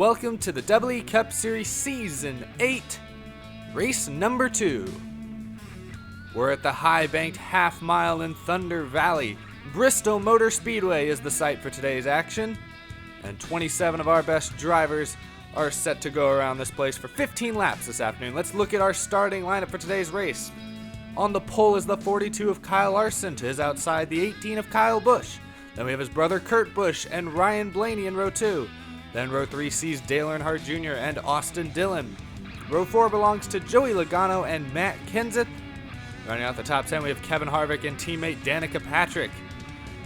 welcome to the EE Cup Series Season 8, race number 2. We're at the high-banked half-mile in Thunder Valley. Bristol Motor Speedway is the site for today's action, and 27 of our best drivers are set to go around this place for 15 laps this afternoon. Let's look at our starting lineup for today's race. On the pole is the 42 of Kyle Larson, to his outside the 18 of Kyle Busch. Then we have his brother Kurt Busch and Ryan Blaney in row 2. Then row 3 sees Dale Earnhardt Jr. and Austin Dillon. Row 4 belongs to Joey Logano and Matt Kenseth. Running out the top 10 we have Kevin Harvick and teammate Danica Patrick.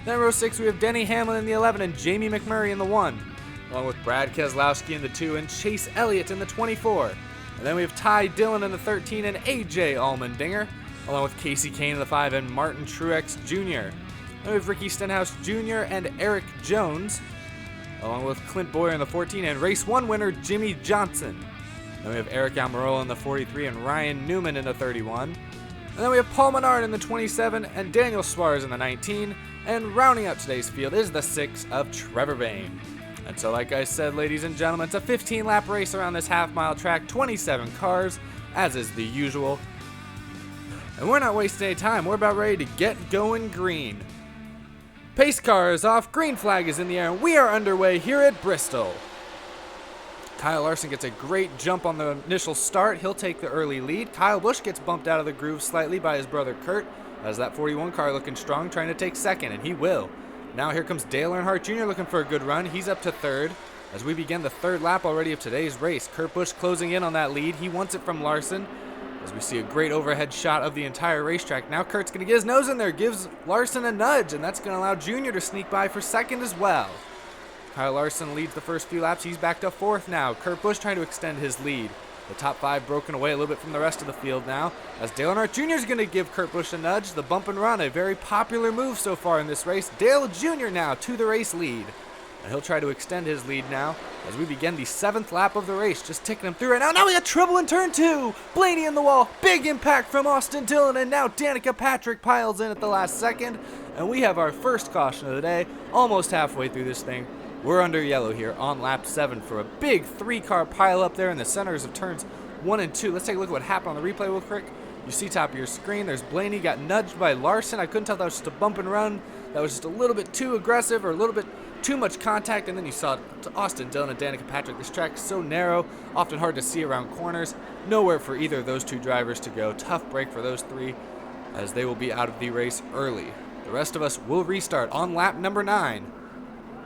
Then row 6 we have Denny Hamlin in the 11 and Jamie McMurray in the 1. Along with Brad Keselowski in the 2 and Chase Elliott in the 24. And then we have Ty Dillon in the 13 and AJ Allmendinger, along with Casey Kane in the 5 and Martin Truex Jr. Then we have Ricky Stenhouse Jr. and Eric Jones, along with Clint Boyer in the 14 and race 1 winner Jimmy Johnson. Then we have Eric Almirola in the 43 and Ryan Newman in the 31. And then we have Paul Menard in the 27 and Daniel Suarez in the 19. And rounding out today's field is the 6 of Trevor Bayne. And so like I said, ladies and gentlemen, it's a 15-lap race around this half-mile track, 27 cars, as is the usual. And we're not wasting any time, we're about ready to get going green. Pace car is off, green flag is in the air, and we are underway here at Bristol. Kyle Larson gets a great jump on the initial start. He'll take the early lead. Kyle Busch gets bumped out of the groove slightly by his brother Kurt, as that 41 car looking strong, trying to take second, and he will. Now here comes Dale Earnhardt Jr. looking for a good run. He's up to third. As we begin the third lap already of today's race, Kurt Busch closing in on that lead. He wants it from Larson. As we see a great overhead shot of the entire racetrack. Now Kurt's going to get his nose in there, gives Larson a nudge, and that's going to allow Junior to sneak by for second as well. Kyle Larson leads the first few laps. He's back to fourth now. Kurt Busch trying to extend his lead. The top 5 broken away a little bit from the rest of the field now, as Dale Earnhardt Jr. is going to give Kurt Busch a nudge. The bump and run, a very popular move so far in this race. Dale Jr. now to the race lead. And he'll try to extend his lead now as we begin the 7th lap of the race. Just ticking him through right now. Now we got trouble in turn 2. Blaney in the wall. Big impact from Austin Dillon. And now Danica Patrick piles in at the last second. And we have our first caution of the day. Almost halfway through this thing. We're under yellow here on lap 7 for a big 3-car pile up there in the centers of turns 1 and 2. Let's take a look at what happened on the replay real quick. You see top of your screen, there's Blaney got nudged by Larson. I couldn't tell if that was just a bump and run. That was just a little bit too aggressive or a little bit too much contact, and then you saw Austin Dillon and Danica Patrick. This track is so narrow, often hard to see around corners. Nowhere for either of those two drivers to go. Tough break for those three, as they will be out of the race early. The rest of us will restart on lap number 9.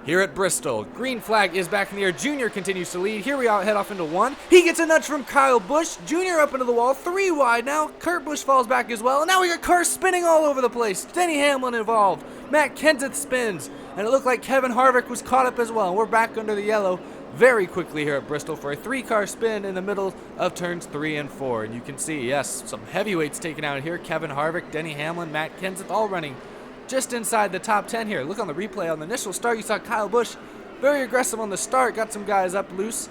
Here at Bristol, green flag is back in the air. Junior continues to lead. Here we head off into 1. He gets a nudge from Kyle Busch. Junior up into the wall, 3 wide now. Kurt Busch falls back as well. And now we got cars spinning all over the place. Denny Hamlin involved. Matt Kenseth spins. And it looked like Kevin Harvick was caught up as well. And we're back under the yellow very quickly here at Bristol for a 3-car spin in the middle of turns 3 and 4. And you can see, yes, some heavyweights taken out here. Kevin Harvick, Denny Hamlin, Matt Kenseth all running just inside the top 10 here. Look on the replay on the initial start. You saw Kyle Busch very aggressive on the start, got some guys up loose.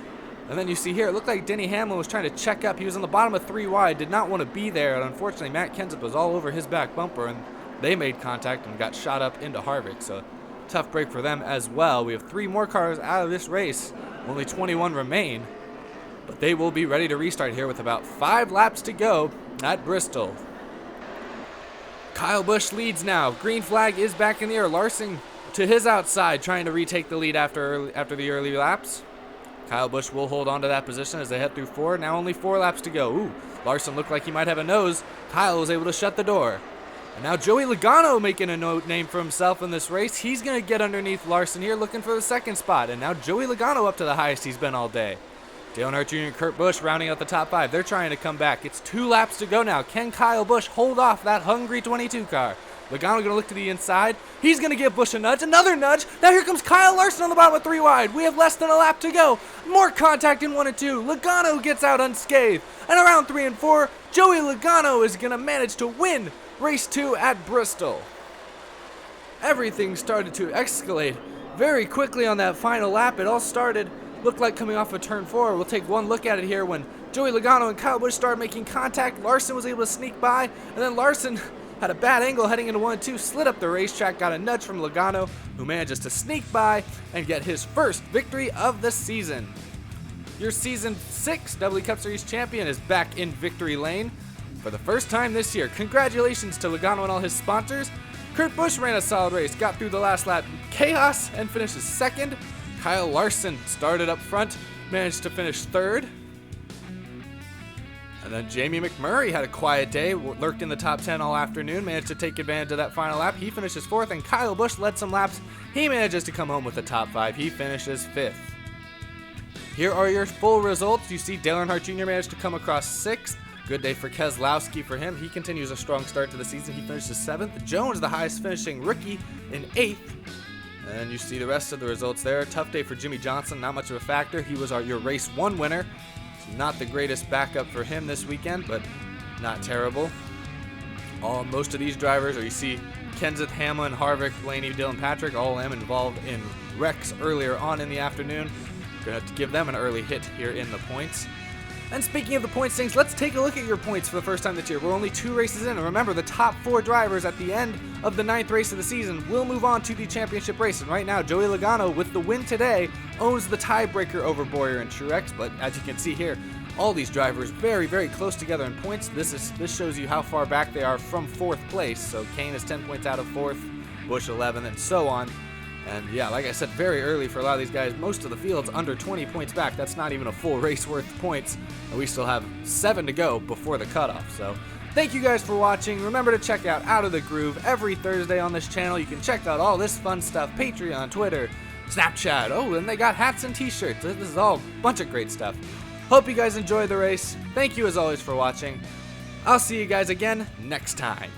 And then you see here, it looked like Denny Hamlin was trying to check up. He was on the bottom of 3 wide, did not want to be there. And unfortunately, Matt Kenseth was all over his back bumper, and they made contact and got shot up into Harvick. So tough break for them as well. We have 3 more cars out of this race. Only 21 remain, but they will be ready to restart here with about 5 laps to go at Bristol. Kyle Busch leads now. Green flag is back in the air. Larson to his outside, trying to retake the lead after the early laps. Kyle Busch will hold on to that position as they head through 4. Now only 4 laps to go. Ooh, Larson looked like he might have a nose. Kyle was able to shut the door. And now Joey Logano making a name for himself in this race. He's going to get underneath Larson here, looking for the 2nd spot. And now Joey Logano up to the highest he's been all day. Dale Earnhardt Jr. and Kurt Busch rounding out the top 5. They're trying to come back. It's 2 laps to go now. Can Kyle Busch hold off that hungry 22 car? Logano going to look to the inside. He's going to give Busch a nudge. Another nudge. Now here comes Kyle Larson on the bottom of 3 wide. We have less than a lap to go. More contact in 1 and 2. Logano gets out unscathed. And around 3 and 4, Joey Logano is going to manage to win race 2 at Bristol. Everything started to escalate very quickly on that final lap. It all started, looked like coming off of turn 4. We'll take one look at it here when Joey Logano and Kyle Busch started making contact. Larson was able to sneak by, and then Larson had a bad angle heading into 1 and 2, slid up the racetrack, got a nudge from Logano, who manages to sneak by and get his first victory of the season. Your Season 6 W Cup Series champion is back in victory lane for the first time this year. Congratulations to Logano and all his sponsors. Kurt Busch ran a solid race, got through the last lap chaos, and finishes second. Kyle Larson started up front, managed to finish third. And then Jamie McMurray had a quiet day, lurked in the top 10 all afternoon, managed to take advantage of that final lap. He finishes fourth, and Kyle Busch led some laps. He manages to come home with the top 5. He finishes fifth. Here are your full results. You see Dale Earnhardt Jr. managed to come across sixth. Good day for Keselowski for him. He continues a strong start to the season. He finishes seventh. Jones, the highest finishing rookie, in eighth. And you see the rest of the results there. Tough day for Jimmy Johnson, not much of a factor. He was your race 1 winner. Not the greatest backup for him this weekend, but not terrible. Most of these drivers, or you see Kenseth, Hamlin, Harvick, Blaney, Dylan Patrick, all of them involved in wrecks earlier on in the afternoon. Gonna have to give them an early hit here in the points. And speaking of the points things, let's take a look at your points for the first time this year. We're only 2 races in, and remember, the top 4 drivers at the end of the 9th race of the season will move on to the championship race. And right now, Joey Logano, with the win today, owns the tiebreaker over Bowyer and Truex. But as you can see here, all these drivers very, very close together in points. This shows you how far back they are from 4th place. So Kane is 10 points out of 4th, Busch 11, and so on. And yeah, like I said, very early for a lot of these guys. Most of the field's under 20 points back. That's not even a full race worth of points. And we still have 7 to go before the cutoff. So thank you guys for watching. Remember to check out of the Groove every Thursday on this channel. You can check out all this fun stuff. Patreon, Twitter, Snapchat. Oh, and they got hats and t-shirts. This is all a bunch of great stuff. Hope you guys enjoyed the race. Thank you as always for watching. I'll see you guys again next time.